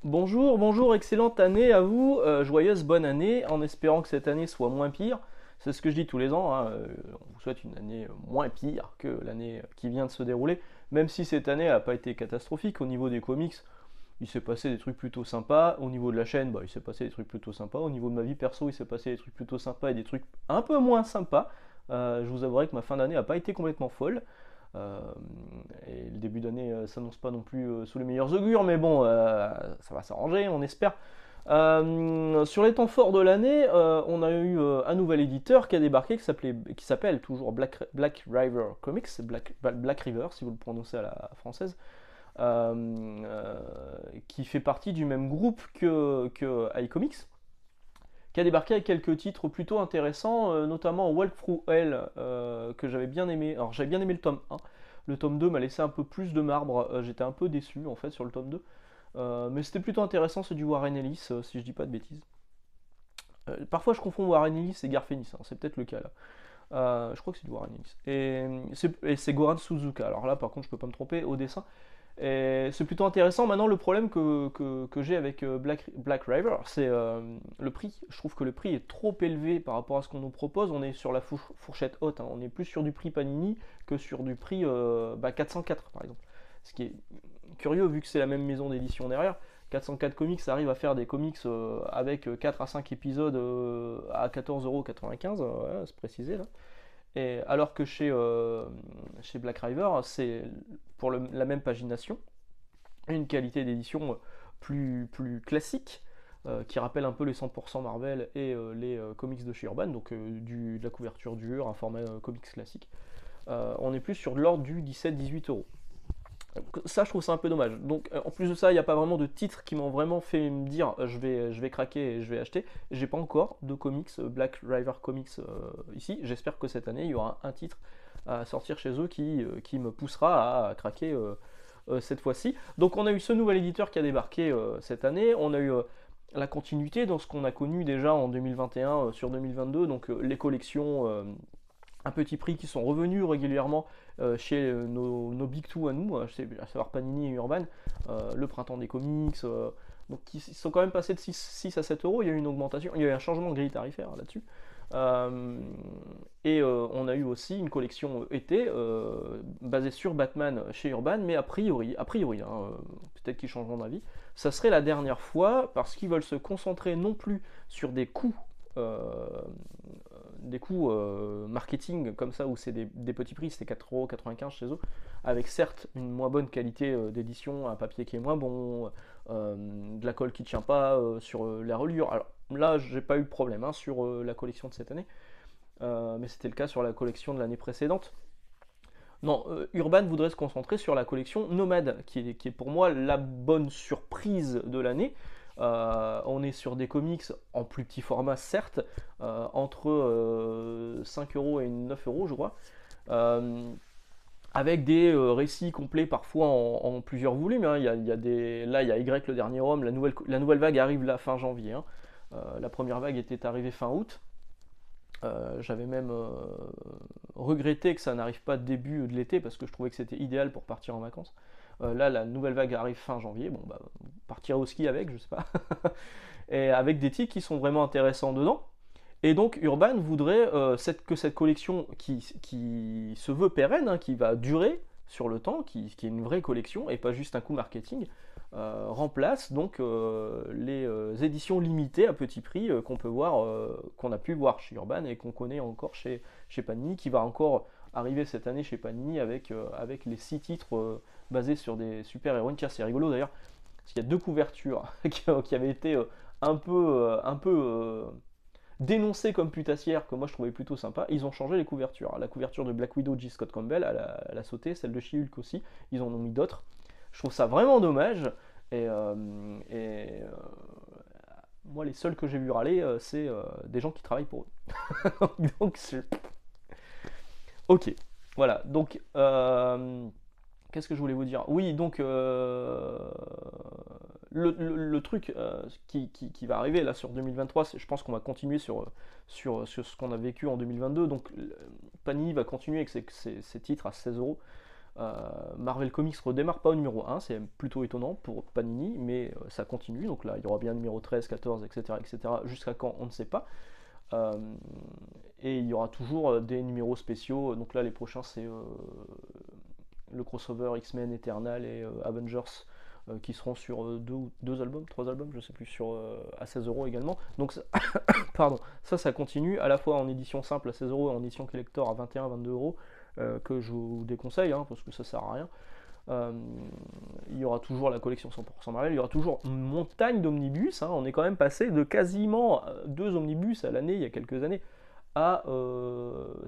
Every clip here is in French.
Bonjour, bonjour, excellente année à vous, joyeuse bonne année, en espérant que cette année soit moins pire. C'est ce que je dis tous les ans, hein, on vous souhaite une année moins pire que l'année qui vient de se dérouler, même si cette année n'a pas été catastrophique au niveau des comics. Il s'est passé des trucs plutôt sympas, au niveau de la chaîne, bah, il s'est passé des trucs plutôt sympas, au niveau de ma vie perso, il s'est passé des trucs plutôt sympas et des trucs un peu moins sympas. Je vous avouerai que ma fin d'année n'a pas été complètement folle. Euh, et le début d'année s'annonce pas non plus sous les meilleurs augures, mais bon, ça va s'arranger, on espère. Sur les temps forts de l'année, on a eu un nouvel éditeur qui a débarqué qui s'appelle toujours Black River Comics, Black River si vous le prononcez à la française, qui fait partie du même groupe que iComics, qui a débarqué avec quelques titres plutôt intéressants, notamment Walk Through Hell, que j'avais bien aimé. Alors j'avais bien aimé le tome 1. Le tome 2 m'a laissé un peu plus de marbre, j'étais un peu déçu en fait sur le tome 2. Mais c'était plutôt intéressant, c'est du Warren Ellis, si je dis pas de bêtises. Parfois je confonds Warren Ellis et Garth Ennis, hein, c'est peut-être le cas là. Je crois que c'est du Warren Ellis. Et c'est Goran Suzuka. Alors là, par contre, je peux pas me tromper au dessin. Et c'est plutôt intéressant. Maintenant, le problème que j'ai avec Black River, c'est le prix. Je trouve que le prix est trop élevé par rapport à ce qu'on nous propose. On est sur la fourchette haute, hein. On est plus sur du prix Panini que sur du prix 404, par exemple. Ce qui est curieux, vu que c'est la même maison d'édition derrière. 404 Comics arrive à faire des comics avec 4 à 5 épisodes à 14,95 €, ouais, c'est précisé là. Et alors que chez Black River, c'est pour la même pagination, une qualité d'édition plus classique, qui rappelle un peu les 100% Marvel et les comics de chez Urban, donc de la couverture dure, un format comics classique. On est plus sur de l'ordre du 17-18 €. Ça, je trouve ça un peu dommage. Donc, en plus de ça, il n'y a pas vraiment de titres qui m'ont vraiment fait me dire je vais craquer et je vais acheter. J'ai pas encore de comics, Black River Comics ici. J'espère que cette année, il y aura un titre à sortir chez eux qui me poussera à craquer cette fois-ci. Donc, on a eu ce nouvel éditeur qui a débarqué cette année. On a eu la continuité dans ce qu'on a connu déjà en 2021 sur 2022. Donc, les collections à petit prix qui sont revenus régulièrement chez nos Big Two à nous, à savoir Panini et Urban, le printemps des comics, donc qui sont quand même passés de 6 à 7 euros. Il y a eu une augmentation, il y a eu un changement de grille tarifaire là-dessus. Euh, et on a eu aussi une collection été basée sur Batman chez Urban, mais a priori, hein, peut-être qu'ils changeront d'avis, ça serait la dernière fois parce qu'ils veulent se concentrer non plus sur des coûts marketing comme ça où c'est des petits prix, c'était 4,95 € chez eux, avec certes une moins bonne qualité d'édition, un papier qui est moins bon, de la colle qui tient pas sur la reliure. Alors là, j'ai pas eu de problème hein, sur la collection de cette année, mais c'était le cas sur la collection de l'année précédente. Non, Urban voudrait se concentrer sur la collection Nomade, qui est pour moi la bonne surprise de l'année. On est sur des comics en plus petit format, certes, entre 5 € et 9 € je crois, euh, avec des récits complets parfois en plusieurs volumes, hein. Là, il y a Y le dernier homme, la nouvelle vague arrive là fin janvier, hein. La première vague était arrivée fin août. J'avais même regretté que ça n'arrive pas début de l'été parce que je trouvais que c'était idéal pour partir en vacances. Là, la nouvelle vague arrive fin janvier. Bon, bah, partir au ski avec, je sais pas. Et avec des titres qui sont vraiment intéressants dedans. Et donc, Urban voudrait que cette collection qui se veut pérenne, hein, qui va durer sur le temps, qui est une vraie collection et pas juste un coup marketing, remplace donc les éditions limitées à petit prix qu'on peut voir, qu'on a pu voir chez Urban et qu'on connaît encore chez Panini, qui va encore arriver cette année chez Panini avec les 6 titres basés sur des super-héroïnes. Tiens, c'est rigolo d'ailleurs, parce qu'il y a deux couvertures qui avaient été un peu dénoncées comme putassières, que moi je trouvais plutôt sympa. Ils ont changé les couvertures. La couverture de Black Widow, J. Scott Campbell, elle a sauté, celle de She-Hulk aussi, ils en ont mis d'autres. Je trouve ça vraiment dommage. Et moi, les seuls que j'ai vu râler, c'est des gens qui travaillent pour eux. Donc, ok. Voilà. Donc, qu'est-ce que je voulais vous dire? Oui, donc, le truc qui va arriver là sur 2023, je pense qu'on va continuer sur ce qu'on a vécu en 2022. Donc, Panini va continuer avec ses titres à 16 euros. Marvel Comics redémarre pas au numéro 1, c'est plutôt étonnant pour Panini, mais ça continue. Donc là, il y aura bien numéro 13, 14, etc. Jusqu'à quand, on ne sait pas. Euh, et il y aura toujours des numéros spéciaux. Donc là, les prochains, c'est le crossover X-Men Eternal et Avengers qui seront sur deux albums, trois albums, je sais plus, à 16 € également. Donc pardon, ça continue à la fois en édition simple à 16 € et en édition collector à 21-22 € que je vous déconseille parce que ça sert à rien. Euh, il y aura toujours la collection 100% Marvel, il y aura toujours une montagne d'omnibus. On est quand même passé de quasiment 2 omnibus à l'année il y a quelques années à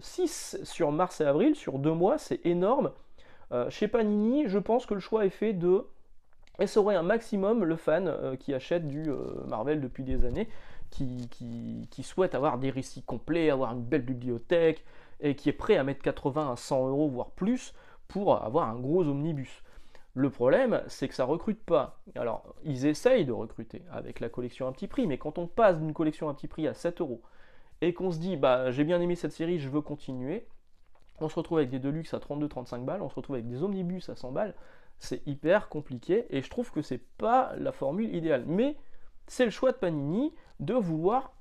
6 sur mars et avril, sur 2 mois, c'est énorme. Chez Panini, je pense que le choix est fait de essorer un maximum le fan qui achète du Marvel depuis des années, qui souhaite avoir des récits complets, avoir une belle bibliothèque, et qui est prêt à mettre 80 à 100 € voire plus pour avoir un gros omnibus. Le problème, c'est que ça recrute pas. Alors, ils essayent de recruter avec la collection à petit prix, mais quand on passe d'une collection à petit prix à 7 € et qu'on se dit, bah j'ai bien aimé cette série, je veux continuer, on se retrouve avec des Deluxe à 32-35 balles, on se retrouve avec des omnibus à 100 balles, c'est hyper compliqué et je trouve que c'est pas la formule idéale. Mais c'est le choix de Panini de vouloir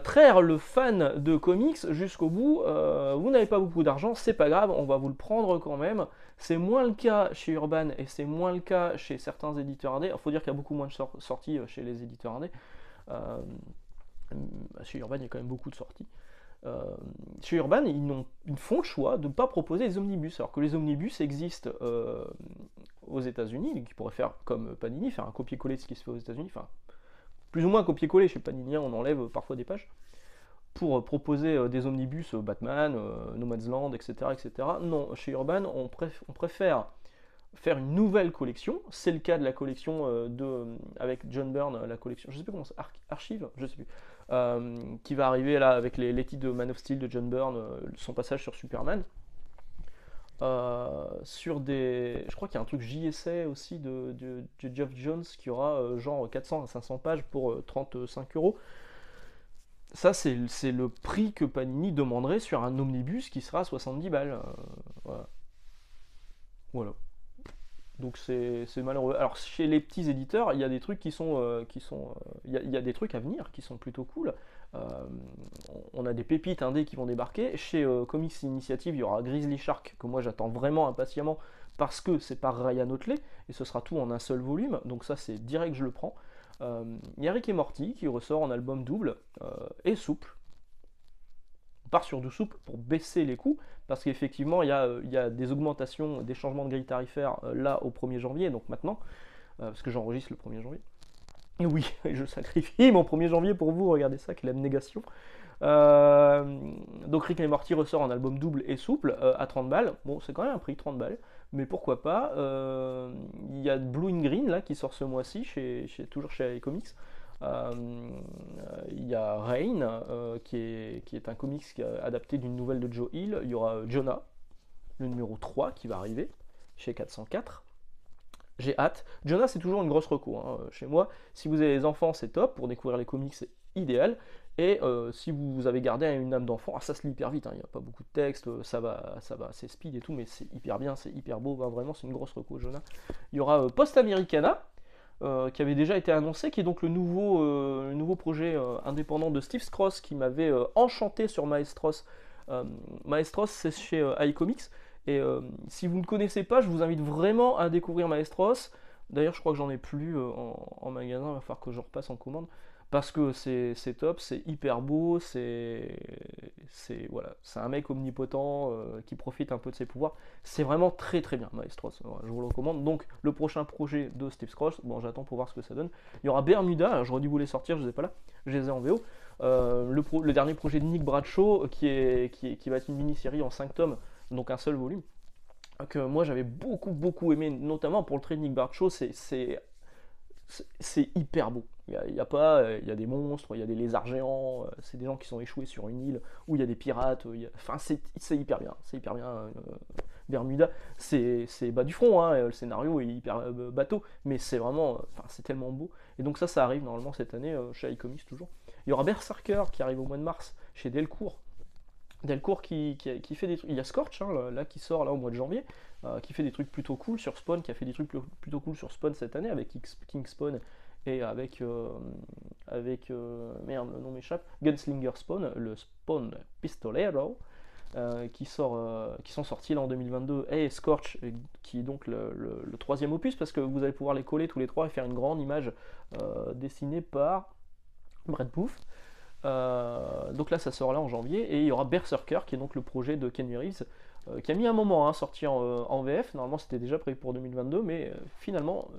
traire le fan de comics jusqu'au bout. Vous n'avez pas beaucoup d'argent, c'est pas grave, on va vous le prendre quand même. C'est moins le cas chez Urban et c'est moins le cas chez certains éditeurs indés. Il faut dire qu'il y a beaucoup moins de sorties chez les éditeurs indés. Chez Urban, il y a quand même beaucoup de sorties. Chez Urban, ils font le choix de ne pas proposer des omnibus, alors que les omnibus existent aux États-Unis, qui pourraient faire comme Panini, faire un copier-coller de ce qui se fait aux États-Unis, enfin plus ou moins copier-coller chez Panini, on enlève parfois des pages, pour proposer des omnibus Batman, No Man's Land, etc. Non, chez Urban, on préfère faire une nouvelle collection. C'est le cas de la collection avec John Byrne, la collection, je sais plus comment c'est, Archive, je sais plus, qui va arriver là avec les titres de Man of Steel de John Byrne, son passage sur Superman. Je crois qu'il y a un truc JSA aussi de Geoff Jones qui aura genre 400 à 500 pages pour 35 €. Ça, c'est le prix que Panini demanderait sur un omnibus qui sera à 70 balles. Voilà. Donc c'est malheureux. Alors chez les petits éditeurs, il y a des trucs il y a des trucs à venir qui sont plutôt cool. Euh, on a des pépites indés qui vont débarquer. Chez Comics Initiative, il y aura Grizzly Shark que moi j'attends vraiment impatiemment parce que c'est par Ryan Otley et ce sera tout en un seul volume. Donc ça c'est direct je le prends. Il y a Rick et Morty qui ressort en album double et souple. On part sur du souple pour baisser les coûts, parce qu'effectivement, il y a des augmentations, des changements de grille tarifaire là au 1er janvier, donc maintenant, parce que j'enregistre le 1er janvier. Et oui, je sacrifie mon 1er janvier pour vous, regardez ça, quelle abnégation. Donc Rick et Morty ressort en album double et souple à 30 balles. Bon, c'est quand même un prix, 30 balles, mais pourquoi pas. Il y a Blue in Green là qui sort ce mois-ci, toujours chez iComics. Il y a Rain qui est un comics adapté d'une nouvelle de Joe Hill. Il y aura Jonah, le numéro 3 qui va arriver chez 404. J'ai hâte. Jonah, c'est toujours une grosse reco chez moi. Si vous avez des enfants, c'est top. Pour découvrir les comics, c'est idéal. Et si vous avez gardé une âme d'enfant, ça se lit hyper vite. Il n'y a pas beaucoup de texte, ça va, c'est speed et tout, mais c'est hyper bien, c'est hyper beau. Vraiment, c'est une grosse reco, Jonah. Il y aura Post Americana. Qui avait déjà été annoncé, qui est donc le nouveau projet indépendant de Steve Skroce qui m'avait enchanté sur Maestros. Maestros, c'est chez iComics, et si vous ne connaissez pas, je vous invite vraiment à découvrir Maestros. D'ailleurs, je crois que j'en ai plus en magasin, il va falloir que je repasse en commande, parce que c'est top, c'est hyper beau, voilà, c'est un mec omnipotent qui profite un peu de ses pouvoirs. C'est vraiment très très bien, Maestros, je vous le recommande. Donc le prochain projet de Steve Skroce, bon j'attends pour voir ce que ça donne. Il y aura Bermuda, j'aurais dû vous les sortir, je ne les ai pas là, je les ai en VO. Le dernier projet de Nick Bradshaw qui va être une mini-série en 5 tomes, donc un seul volume, que moi j'avais beaucoup aimé, notamment pour le trait de Nick Bradshaw. C'est hyper beau. Il y a des monstres, il y a des lézards géants, c'est des gens qui sont échoués sur une île où il y a des pirates. Enfin, c'est hyper bien. C'est hyper bien. Bermuda, c'est bas du front, le scénario est hyper bateau, mais c'est vraiment. C'est tellement beau. Et donc, ça arrive normalement cette année chez iComics toujours. Il y aura Berserker qui arrive au mois de mars chez Delcourt. Delcourt qui fait des trucs. Il y a Scorch là, qui sort là au mois de janvier, qui fait des trucs plutôt cool sur Spawn, qui a fait des trucs plutôt cool sur Spawn cette année avec King Spawn et merde, le nom m'échappe, Gunslinger Spawn, le Spawn Pistolero, qui sont sortis là en 2022, et Scorch, qui est donc le troisième opus, parce que vous allez pouvoir les coller tous les trois et faire une grande image dessinée par Brett Booth. Donc là ça sort là en janvier, et il y aura Berserker qui est donc le projet de Kenny Reeves, qui a mis un moment à sortir en VF. Normalement c'était déjà prévu pour 2022, mais finalement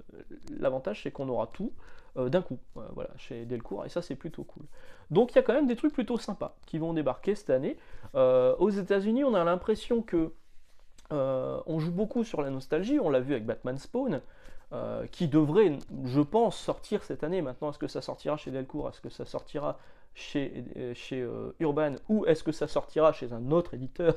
l'avantage c'est qu'on aura tout d'un coup, voilà, chez Delcourt, et ça c'est plutôt cool. Donc il y a quand même des trucs plutôt sympas qui vont débarquer cette année. Aux États-Unis on a l'impression que on joue beaucoup sur la nostalgie, on l'a vu avec Batman Spawn, qui devrait, je pense, sortir cette année. Maintenant, est-ce que ça sortira chez Delcourt, est-ce que ça sortira chez Urban, ou est-ce que ça sortira chez un autre éditeur?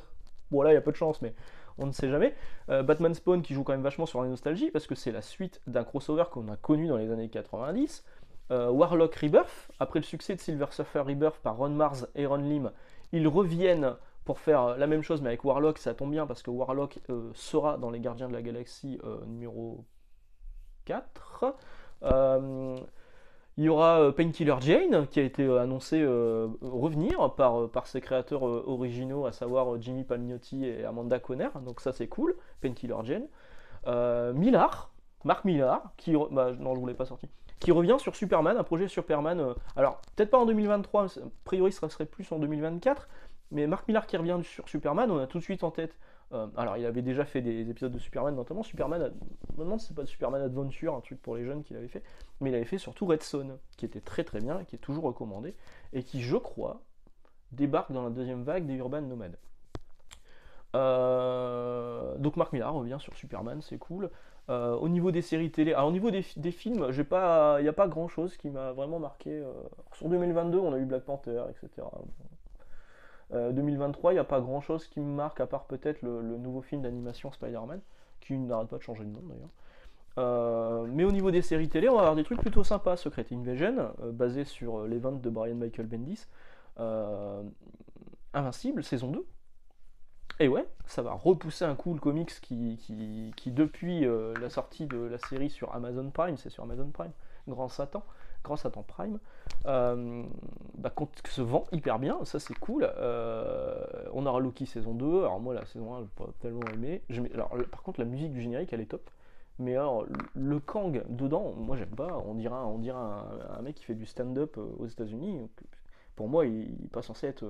Bon, là, il y a peu de chance, mais on ne sait jamais. Batman Spawn qui joue quand même vachement sur la nostalgie, parce que c'est la suite d'un crossover qu'on a connu dans les années 90. Warlock Rebirth, après le succès de Silver Surfer Rebirth par Ron Mars et Ron Lim, ils reviennent pour faire la même chose, mais avec Warlock. Ça tombe bien, parce que Warlock sera dans les Gardiens de la Galaxie numéro 4. Il y aura Painkiller Jane qui a été annoncé revenir par ses créateurs originaux, à savoir Jimmy Palmiotti et Amanda Conner, donc ça c'est cool. Painkiller Jane. Mark Millar, non je ne l'ai pas sorti, qui revient sur Superman, un projet Superman, alors peut-être pas en 2023, a priori ça serait plus en 2024, mais Mark Millar qui revient sur Superman, on a tout de suite en tête. Alors il avait déjà fait des épisodes de Superman, notamment Superman, je me demande si c'est pas de Superman Adventure, un truc pour les jeunes qu'il avait fait, mais il avait fait surtout Red Son, qui était très très bien, et qui est toujours recommandé, et qui, je crois, débarque dans la deuxième vague des Urban Nomades. Donc Mark Millar revient sur Superman, c'est cool. Au niveau des séries télé, alors au niveau des films, il n'y a pas grand chose qui m'a vraiment marqué. Sur 2022, on a eu Black Panther, etc. 2023, il n'y a pas grand chose qui me marque, à part peut-être le nouveau film d'animation Spider-Man, qui n'arrête pas de changer de nom d'ailleurs. Mais au niveau des séries télé, on va avoir des trucs plutôt sympas. Secret Invasion, basé sur l'event de Brian Michael Bendis. Invincible, saison 2. Et ouais, ça va repousser un coup le comics qui depuis la sortie de la série sur Amazon Prime, c'est sur Amazon Prime, Grand Satan Prime, se vend hyper bien, ça c'est cool. On aura Loki saison 2, alors moi la saison 1 j'ai pas tellement aimé. Par contre la musique du générique elle est top, mais alors le Kang dedans, moi j'aime pas, on dirait un mec qui fait du stand-up aux États-Unis. Pour moi, il n'est pas censé être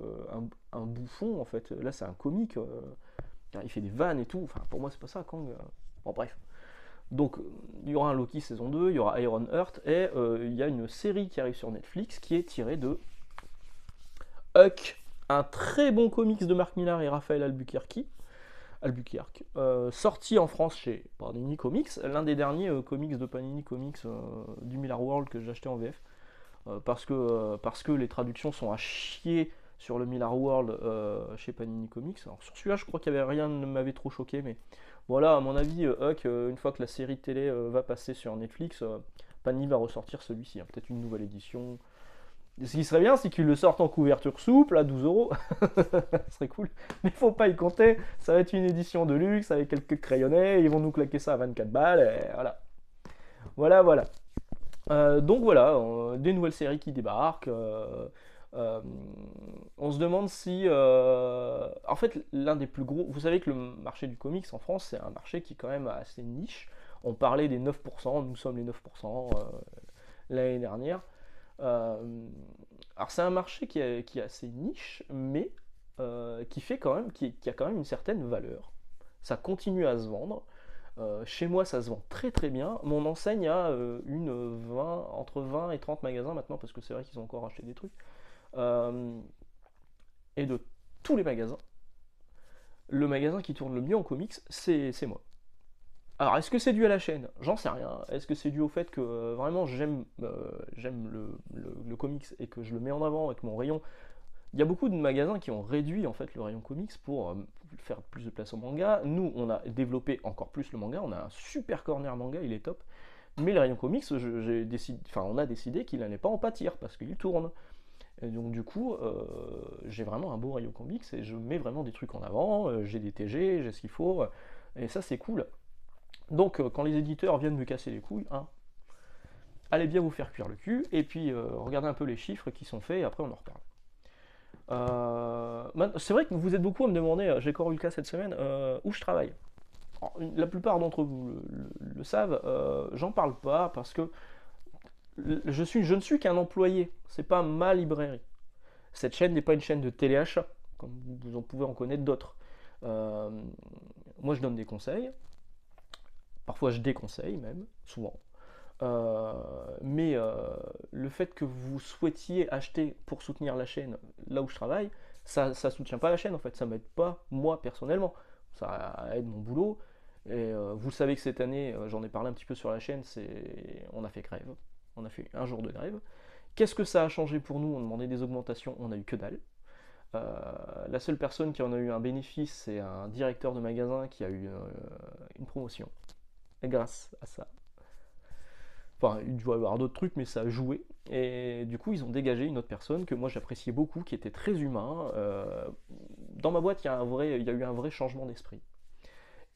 un bouffon en fait. Là, c'est un comique. Il fait des vannes et tout. Enfin, pour moi, c'est pas ça, Kang. Bon, bref. Donc, il y aura un Loki saison 2, il y aura Iron Heart, et il y a une série qui arrive sur Netflix qui est tirée de Huck, un très bon comics de Mark Millar et Raphaël Albuquerque, sorti en France chez Panini Comics, l'un des derniers comics de Panini Comics du Millar World que j'ai acheté en VF. Parce que les traductions sont à chier sur le Millar World chez Panini Comics. Alors sur celui-là, je crois qu'il y avait rien ne m'avait trop choqué, mais voilà, à mon avis, Huck, une fois que la série télé va passer sur Netflix, Panini va ressortir celui-ci, hein, peut-être une nouvelle édition. Ce qui serait bien, c'est qu'ils le sortent en couverture souple à 12€. Ce serait cool. Mais faut pas y compter, ça va être une édition de luxe avec quelques crayonnés, ils vont nous claquer ça à 24 balles, et voilà. Voilà. Donc voilà, des nouvelles séries qui débarquent. On se demande si... En fait, l'un des plus gros... Vous savez que le marché du comics en France, c'est un marché qui est quand même assez niche. On parlait des 9%, nous sommes les 9% l'année dernière. Alors c'est un marché qui est assez niche, mais qui a quand même une certaine valeur. Ça continue à se vendre. Chez moi, ça se vend très très bien. Mon enseigne a entre 20 et 30 magasins maintenant, parce que c'est vrai qu'ils ont encore acheté des trucs. Et de tous les magasins, le magasin qui tourne le mieux en comics, c'est moi. Alors, est-ce que c'est dû à la chaîne? J'en sais rien. Est-ce que c'est dû au fait que vraiment j'aime le comics et que je le mets en avant avec mon rayon? Il y a beaucoup de magasins qui ont réduit en fait le rayon comics pour faire plus de place au manga. Nous, on a développé encore plus le manga. On a un super corner manga, il est top. Mais le rayon comics, on a décidé qu'il n'allait pas en pâtir parce qu'il tourne. Et donc du coup, j'ai vraiment un beau rayon comics et je mets vraiment des trucs en avant, j'ai des TG, j'ai ce qu'il faut, et ça c'est cool. Donc quand les éditeurs viennent me casser les couilles, hein, allez bien vous faire cuire le cul, et puis regardez un peu les chiffres qui sont faits, et après on en reparle. C'est vrai que vous êtes beaucoup à me demander, j'ai encore eu le cas cette semaine, où je travaille. Alors, la plupart d'entre vous le savent, j'en parle pas parce que je ne suis qu'un employé, c'est pas ma librairie. Cette chaîne n'est pas une chaîne de téléachat, comme vous en pouvez en connaître d'autres. Euh, Moi je donne des conseils, parfois je déconseille même, souvent. Euh, mais le fait que vous souhaitiez acheter pour soutenir la chaîne là où je travaille, ça soutient pas la chaîne en fait, ça m'aide pas moi personnellement, ça aide mon boulot. Et vous savez que cette année, j'en ai parlé un petit peu sur la chaîne, on a fait grève, on a fait un jour de grève. Qu'est-ce que ça a changé pour nous? On demandait des augmentations, on a eu que dalle. La seule personne qui en a eu un bénéfice, c'est un directeur de magasin qui a eu une promotion. Et grâce à ça, enfin, il doit y avoir d'autres trucs, mais ça a joué. Et du coup, ils ont dégagé une autre personne que moi j'appréciais beaucoup, qui était très humain. Dans ma boîte, il y a eu un vrai changement d'esprit.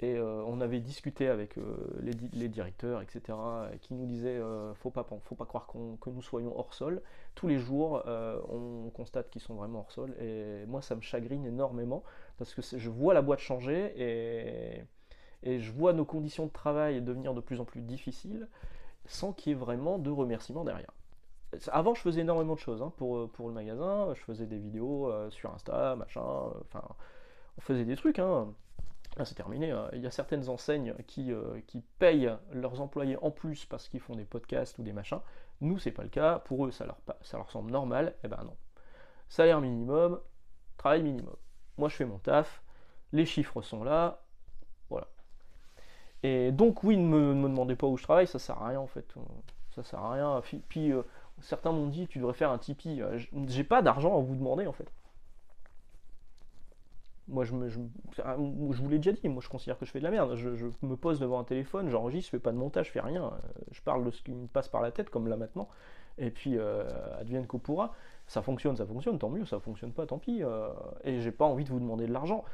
Et on avait discuté avec les directeurs, etc., qui nous disaient faut pas croire que nous soyons hors sol. Tous les jours, on constate qu'ils sont vraiment hors sol. Et moi, ça me chagrine énormément parce que je vois la boîte changer et je vois nos conditions de travail devenir de plus en plus difficiles sans qu'il y ait vraiment de remerciements derrière. Avant, je faisais énormément de choses hein, pour le magasin. Je faisais des vidéos sur Insta, machin. Enfin, on faisait des trucs. Hein. Là, c'est terminé. Il y a certaines enseignes qui payent leurs employés en plus parce qu'ils font des podcasts ou des machins. Nous, c'est pas le cas. Pour eux, ça leur semble normal. Eh ben non. Salaire minimum, travail minimum. Moi, je fais mon taf. Les chiffres sont là. Voilà. Et donc, oui, ne me demandez pas où je travaille. Ça sert à rien en fait. Ça sert à rien. Puis, certains m'ont dit, tu devrais faire un Tipeee. J'ai pas d'argent à vous demander en fait. Moi, je vous l'ai déjà dit, moi je considère que je fais de la merde. Je me pose devant un téléphone, j'enregistre, je fais pas de montage, je fais rien. Je parle de ce qui me passe par la tête, comme là maintenant. Et puis, advienne qu'au pourra. Ça fonctionne, tant mieux. Ça fonctionne pas, tant pis. Et j'ai pas envie de vous demander de l'argent.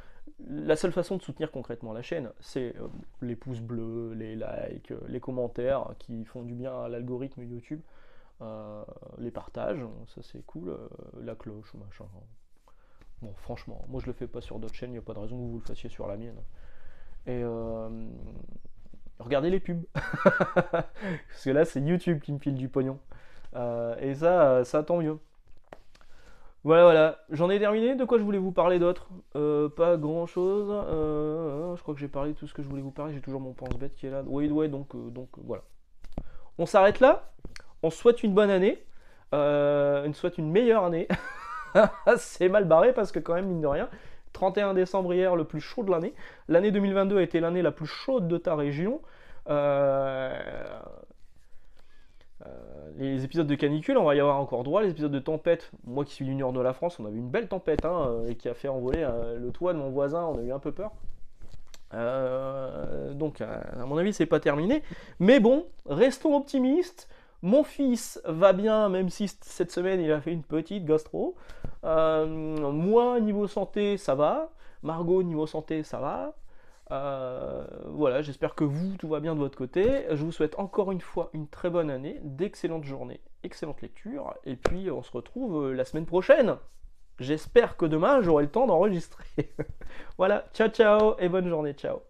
La seule façon de soutenir concrètement la chaîne, c'est les pouces bleus, les likes, les commentaires qui font du bien à l'algorithme YouTube, les partages, ça c'est cool, la cloche, machin. Bon, franchement, moi je le fais pas sur d'autres chaînes, il n'y a pas de raison que vous le fassiez sur la mienne. Et regardez les pubs. Parce que là, c'est YouTube qui me file du pognon. Et ça tant mieux. Voilà, voilà. J'en ai terminé. De quoi je voulais vous parler d'autre? Pas grand chose. Je crois que j'ai parlé de tout ce que je voulais vous parler. J'ai toujours mon pense-bête qui est là. Oui, ouais, donc voilà. On s'arrête là. On se souhaite une bonne année. On souhaite une meilleure année. C'est mal barré parce que quand même, mine de rien, 31 décembre hier, le plus chaud de l'année. L'année 2022 a été l'année la plus chaude de ta région. Les épisodes de canicule, on va y avoir encore droit. Les épisodes de tempête, moi qui suis du nord de la France, on a eu une belle tempête hein, et qui a fait envoler le toit de mon voisin, on a eu un peu peur. Donc à mon avis c'est pas terminé. Mais bon, restons optimistes. Mon fils va bien, même si cette semaine il a fait une petite gastro. Moi, niveau santé, ça va. Margot, niveau santé, ça va. Voilà, j'espère que vous, tout va bien de votre côté. Je vous souhaite encore une fois une très bonne année, d'excellentes journées, excellente lecture. Et puis, on se retrouve la semaine prochaine. J'espère que demain, j'aurai le temps d'enregistrer. Voilà, ciao ciao et bonne journée, ciao.